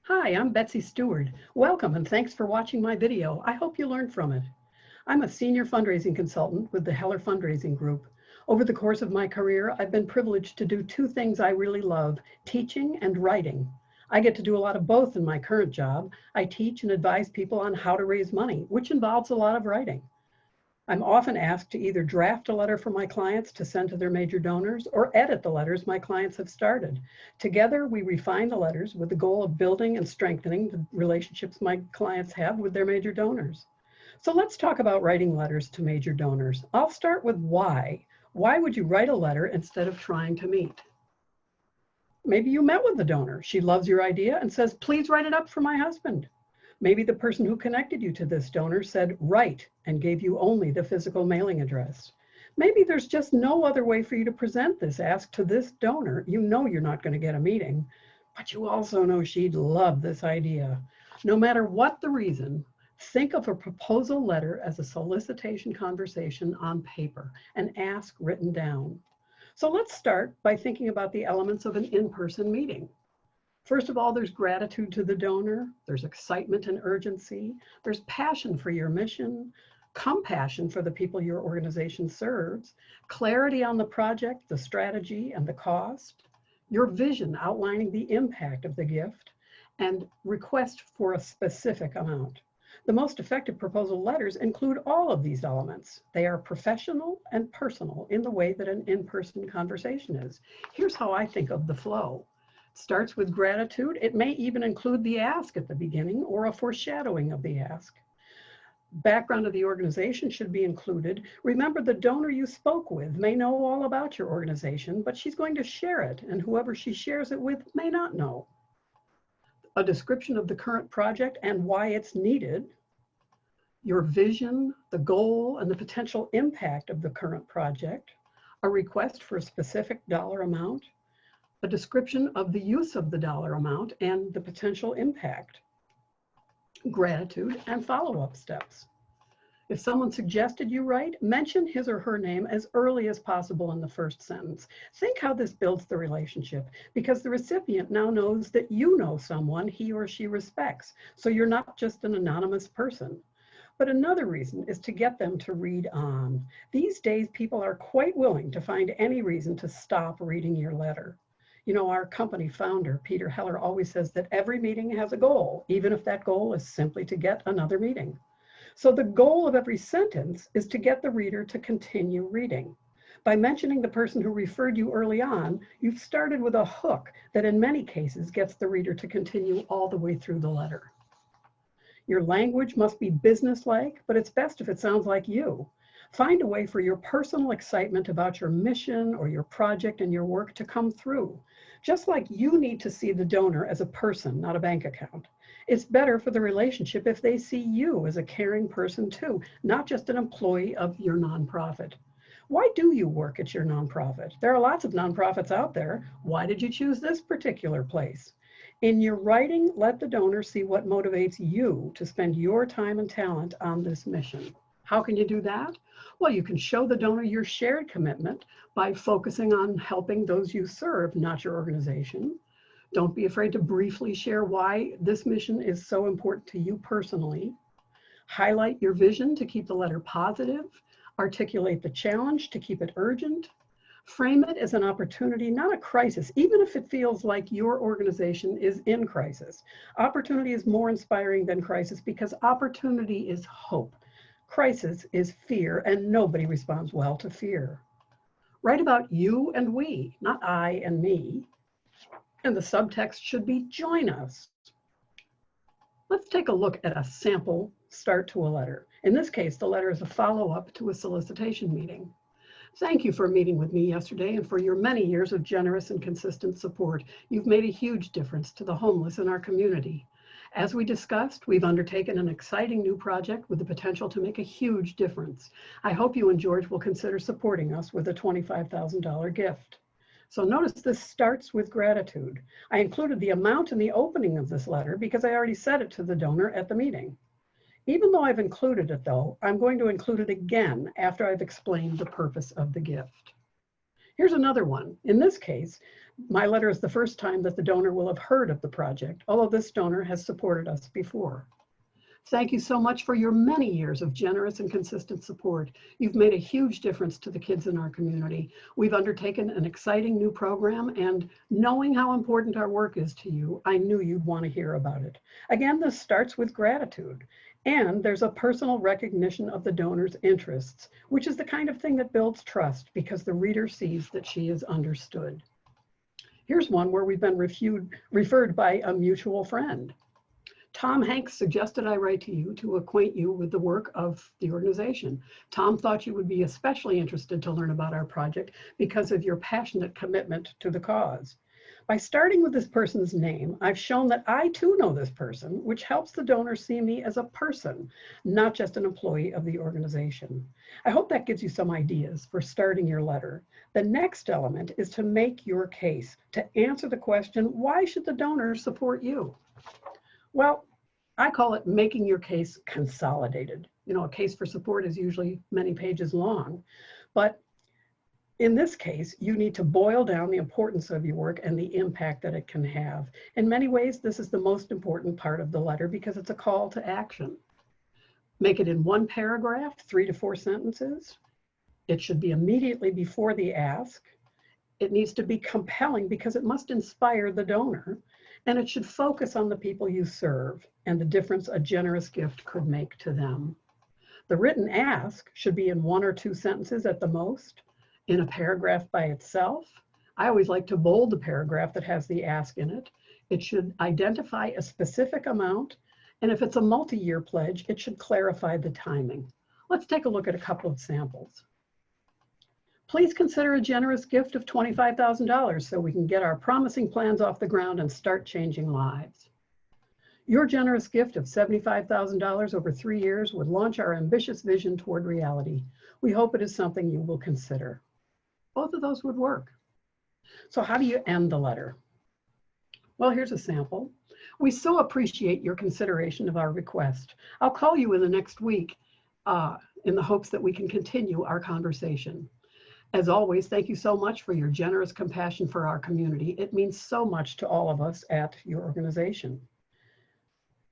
Hi, I'm Betsy Stewart. Welcome and thanks for watching my video. I hope you learned from it. I'm a senior fundraising consultant with the Heller Fundraising Group. Over the course of my career, I've been privileged to do two things I really love, teaching and writing. I get to do a lot of both in my current job. I teach and advise people on how to raise money, which involves a lot of writing. I'm often asked to either draft a letter for my clients to send to their major donors or edit the letters my clients have started. Together, we refine the letters with the goal of building and strengthening the relationships my clients have with their major donors. So let's talk about writing letters to major donors. I'll start with why. Why would you write a letter instead of trying to meet? Maybe you met with the donor. She loves your idea and says, please write it up for my husband. Maybe the person who connected you to this donor said, write, and gave you only the physical mailing address. Maybe there's just no other way for you to present this ask to this donor. You know you're not going to get a meeting, but you also know she'd love this idea. No matter what the reason, think of a proposal letter as a solicitation conversation on paper, an ask written down. So let's start by thinking about the elements of an in-person meeting. First of all, there's gratitude to the donor, there's excitement and urgency, there's passion for your mission, compassion for the people your organization serves, clarity on the project, the strategy, and the cost, your vision outlining the impact of the gift, and request for a specific amount. The most effective proposal letters include all of these elements. They are professional and personal in the way that an in-person conversation is. Here's how I think of the flow. Starts with gratitude. It may even include the ask at the beginning or a foreshadowing of the ask. Background of the organization should be included. Remember, the donor you spoke with may know all about your organization, but she's going to share it, and whoever she shares it with may not know. A description of the current project and why it's needed. Your vision, the goal, and the potential impact of the current project. A request for a specific dollar amount. A description of the use of the dollar amount and the potential impact, gratitude, and follow-up steps. If someone suggested you write, mention his or her name as early as possible in the first sentence. Think how this builds the relationship, because the recipient now knows that you know someone he or she respects, so you're not just an anonymous person. But another reason is to get them to read on. These days, people are quite willing to find any reason to stop reading your letter. You know, our company founder, Peter Heller, always says that every meeting has a goal, even if that goal is simply to get another meeting. So the goal of every sentence is to get the reader to continue reading. By mentioning the person who referred you early on, you've started with a hook that in many cases gets the reader to continue all the way through the letter. Your language must be businesslike, but it's best if it sounds like you. Find a way for your personal excitement about your mission or your project and your work to come through. Just like you need to see the donor as a person, not a bank account. It's better for the relationship if they see you as a caring person too, not just an employee of your nonprofit. Why do you work at your nonprofit? There are lots of nonprofits out there. Why did you choose this particular place? In your writing, let the donor see what motivates you to spend your time and talent on this mission. How can you do that? Well, you can show the donor your shared commitment by focusing on helping those you serve, not your organization. Don't be afraid to briefly share why this mission is so important to you personally. Highlight your vision to keep the letter positive. Articulate the challenge to keep it urgent. Frame it as an opportunity, not a crisis, even if it feels like your organization is in crisis. Opportunity is more inspiring than crisis because opportunity is hope. Crisis is fear, and nobody responds well to fear. Write about you and we, not I and me. And the subtext should be join us. Let's take a look at a sample start to a letter. In this case, the letter is a follow-up to a solicitation meeting. Thank you for meeting with me yesterday and for your many years of generous and consistent support. You've made a huge difference to the homeless in our community. As we discussed, we've undertaken an exciting new project with the potential to make a huge difference. I hope you and George will consider supporting us with a $25,000 gift. So notice this starts with gratitude. I included the amount in the opening of this letter because I already said it to the donor at the meeting. Even though I've included it though, I'm going to include it again after I've explained the purpose of the gift. Here's another one. In this case, my letter is the first time that the donor will have heard of the project, although this donor has supported us before. Thank you so much for your many years of generous and consistent support. You've made a huge difference to the kids in our community. We've undertaken an exciting new program, and knowing how important our work is to you, I knew you'd want to hear about it. Again, this starts with gratitude, and there's a personal recognition of the donor's interests, which is the kind of thing that builds trust because the reader sees that she is understood. Here's one where we've been referred by a mutual friend. Tom Hanks suggested I write to you to acquaint you with the work of the organization. Tom thought you would be especially interested to learn about our project because of your passionate commitment to the cause. By starting with this person's name, I've shown that I too know this person, which helps the donor see me as a person, not just an employee of the organization. I hope that gives you some ideas for starting your letter. The next element is to make your case, to answer the question, why should the donor support you? Well, I call it making your case consolidated. You know, a case for support is usually many pages long, but in this case, you need to boil down the importance of your work and the impact that it can have. In many ways, this is the most important part of the letter because it's a call to action. Make it in one paragraph, 3 to 4 sentences. It should be immediately before the ask. It needs to be compelling because it must inspire the donor. And it should focus on the people you serve and the difference a generous gift could make to them. The written ask should be in 1 or 2 sentences at the most, in a paragraph by itself. I always like to bold the paragraph that has the ask in it. It should identify a specific amount, and if it's a multi-year pledge, it should clarify the timing. Let's take a look at a couple of samples. Please consider a generous gift of $25,000 so we can get our promising plans off the ground and start changing lives. Your generous gift of $75,000 over 3 years would launch our ambitious vision toward reality. We hope it is something you will consider. Both of those would work. So how do you end the letter? Well, here's a sample. We so appreciate your consideration of our request. I'll call you in the next week in the hopes that we can continue our conversation. As always, thank you so much for your generous compassion for our community. It means so much to all of us at your organization.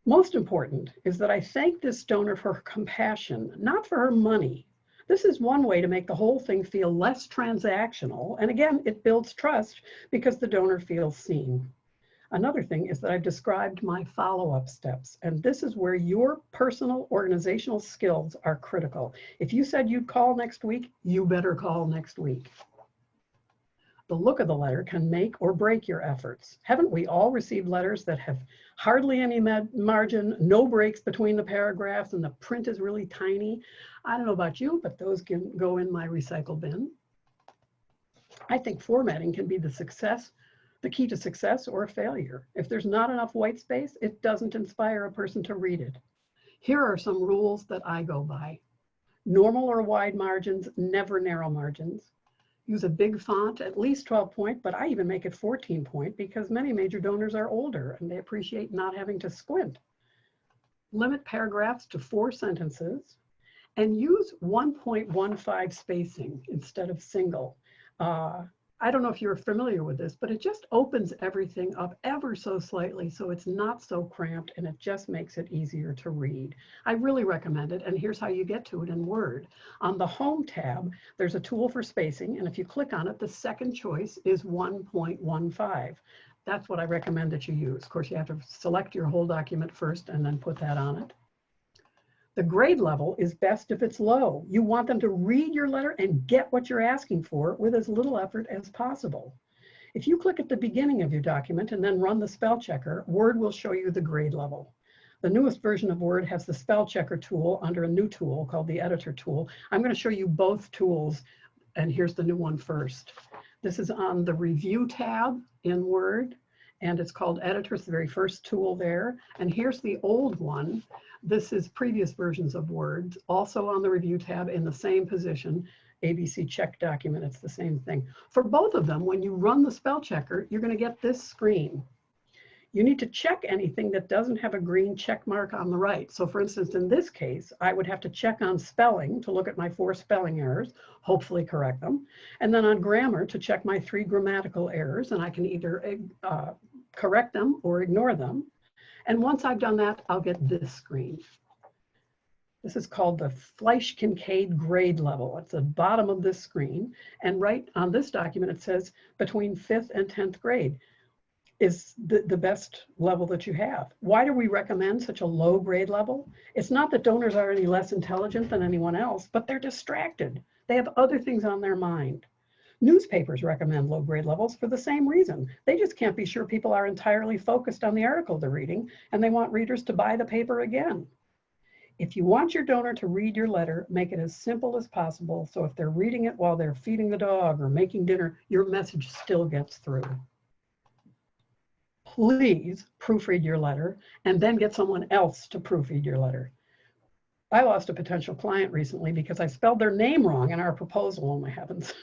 Most important is that I thank this donor for her compassion, not for her money. This is one way to make the whole thing feel less transactional. And again, it builds trust because the donor feels seen. Another thing is that I've described my follow-up steps, and this is where your personal organizational skills are critical. If you said you'd call next week, you better call next week. The look of the letter can make or break your efforts. Haven't we all received letters that have hardly any margin, no breaks between the paragraphs, and the print is really tiny? I don't know about you, but those can go in my recycle bin. I think formatting can be the key to success or failure. If there's not enough white space, it doesn't inspire a person to read it. Here are some rules that I go by. Normal or wide margins, never narrow margins. Use a big font, at least 12 point, but I even make it 14 point because many major donors are older and they appreciate not having to squint. Limit paragraphs to 4 sentences and use 1.15 spacing instead of single. I don't know if you're familiar with this, but it just opens everything up ever so slightly so it's not so cramped and it just makes it easier to read. I really recommend it, and here's how you get to it in Word. On the Home tab, there's a tool for spacing, and if you click on it, the second choice is 1.15. That's what I recommend that you use. Of course, you have to select your whole document first and then put that on it. The grade level is best if it's low. You want them to read your letter and get what you're asking for with as little effort as possible. If you click at the beginning of your document and then run the spell checker, Word will show you the grade level. The newest version of Word has the spell checker tool under a new tool called the editor tool. I'm going to show you both tools, and here's the new one first. This is on the review tab in Word, and it's called editor. It's the very first tool there. And here's the old one. This is previous versions of Word, also on the review tab in the same position, ABC check document, it's the same thing. For both of them, when you run the spell checker, you're going to get this screen. You need to check anything that doesn't have a green check mark on the right. So for instance, in this case, I would have to check on spelling to look at my 4 spelling errors, hopefully correct them. And then on grammar to check my 3 grammatical errors, and I can either correct them or ignore them. And once I've done that, I'll get this screen. This is called the Fleisch-Kincaid grade level. It's the bottom of this screen. And right on this document, it says between 5th and 10th grade is the best level that you have. Why do we recommend such a low grade level? It's not that donors are any less intelligent than anyone else, but they're distracted. They have other things on their mind. Newspapers recommend low grade levels for the same reason. They just can't be sure people are entirely focused on the article they're reading, and they want readers to buy the paper again. If you want your donor to read your letter, make it as simple as possible, so if they're reading it while they're feeding the dog or making dinner, your message still gets through. Please proofread your letter and then get someone else to proofread your letter. I lost a potential client recently because I spelled their name wrong in our proposal. Oh my heavens.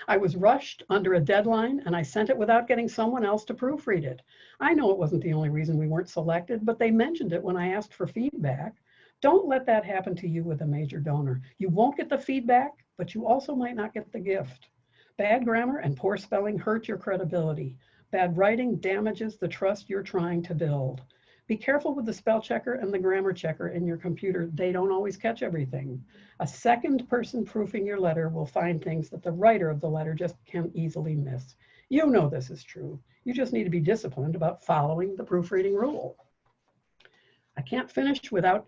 I was rushed under a deadline and I sent it without getting someone else to proofread it. I know it wasn't the only reason we weren't selected, but they mentioned it when I asked for feedback. Don't let that happen to you with a major donor. You won't get the feedback, but you also might not get the gift. Bad grammar and poor spelling hurt your credibility. Bad writing damages the trust you're trying to build. Be careful with the spell checker and the grammar checker in your computer. They don't always catch everything. A second person proofing your letter will find things that the writer of the letter just can easily miss. You know this is true. You just need to be disciplined about following the proofreading rule. I can't finish without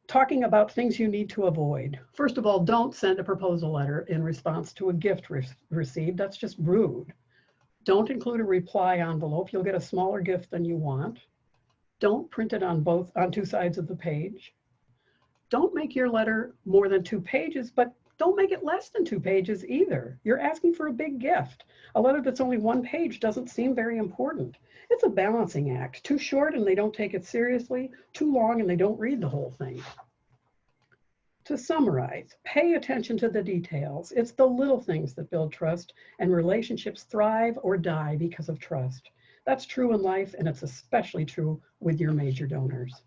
talking about things you need to avoid. First of all, don't send a proposal letter in response to a gift received. That's just rude. Don't include a reply envelope. You'll get a smaller gift than you want. Don't print it on 2 sides of the page. Don't make your letter more than 2 pages, but don't make it less than 2 pages either. You're asking for a big gift. A letter that's only 1 page doesn't seem very important. It's a balancing act. Too short and they don't take it seriously. Too long and they don't read the whole thing. To summarize, pay attention to the details. It's the little things that build trust, and relationships thrive or die because of trust. That's true in life, and it's especially true with your major donors.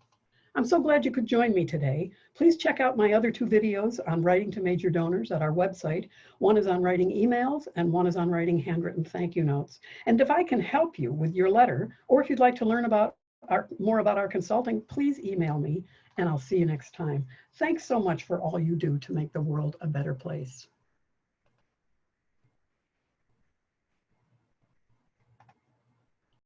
I'm so glad you could join me today. Please check out my other 2 videos on writing to major donors at our website. One is on writing emails, and one is on writing handwritten thank you notes. And if I can help you with your letter, or if you'd like to learn more about our consulting, please email me, and I'll see you next time. Thanks so much for all you do to make the world a better place.